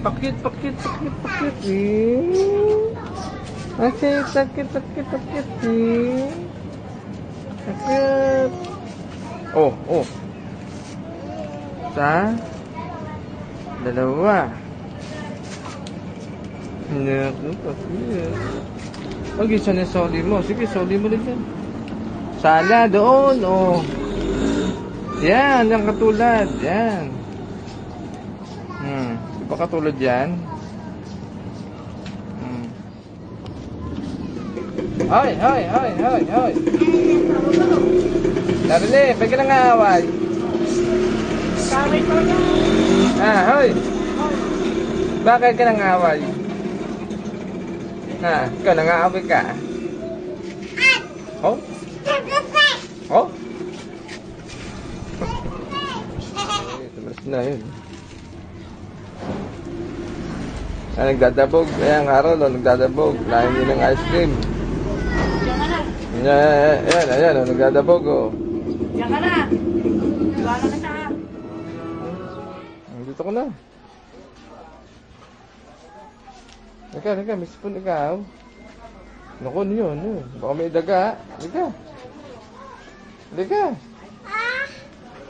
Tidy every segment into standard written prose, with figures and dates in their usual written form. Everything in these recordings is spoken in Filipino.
Pakit. Okay, sakit. Sakit. Oh. Isa. Dalawa. Naku, pakit. Okay, saan yung soli mo? Sige, soli mo rin dyan. Sana, doon, oh. Yan, yung katulad. Yan. Di ba katulad yan? Hoy. Darili, ba't ka nang aaway? Hoy. Bakit ka nang aaway? Ikaw nang aaway ka? Oh? Tumalas na yun. Nagdadabog. Ayan, Carol, nagdadabog. Lain din ng ice cream. Ayan, nagdadabog, oh. Diyan ka na. Iwala ka na. Dito ko na. Halika, may spoon ikaw. Naku, yun. Baka may daga. Halika.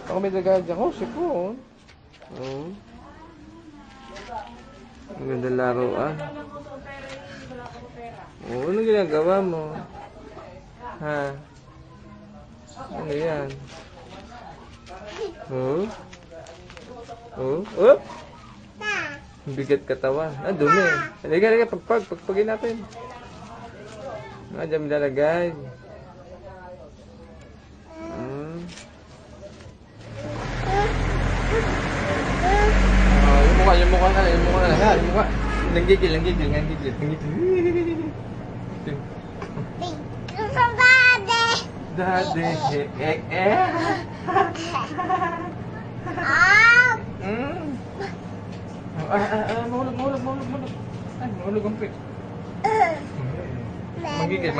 Baka may daga dyan. Oh, sipon. Oh. Ang ganda laruan. Oh, anong ginagawa mo? Ha? Ano yan? Oh? Bigat katawan. Dumi. Halika, pagpagin natin. Diyan lalagay. Yung mukha na. Yung mukha. Nanggigil. Daddy. Mahulog. Ay, mahulog ang pit. Manggigil.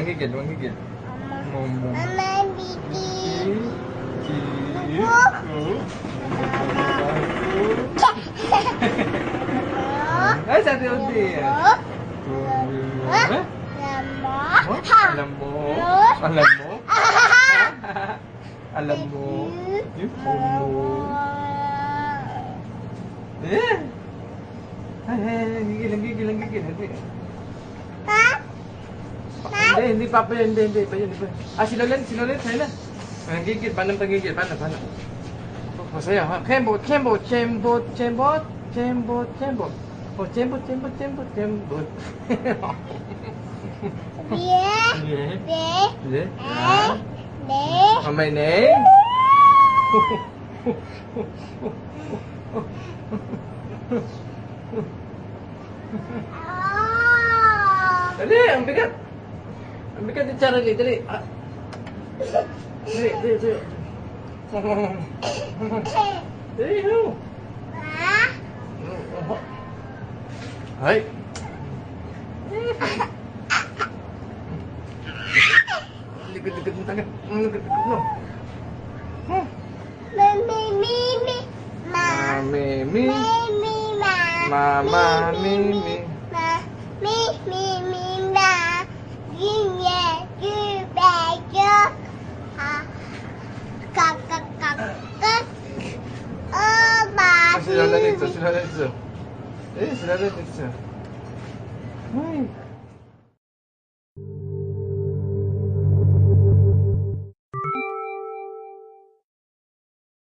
Mama, Bibi. Ay, sa Odi. Alam mo? Gigil. Hindi pa yun. Sinulit, sa'yo na. Gigil, paano pagigil? Paano? Masaya, ha? Kembot. Oh, chembot. My name? Dali, ang bigat. Ang bigat ni Charlie, dali. Dali. Dali, no. Ay. Likod ng taga. Likod no. Mama, Mimi. Sila dito. Sila dito. Ay.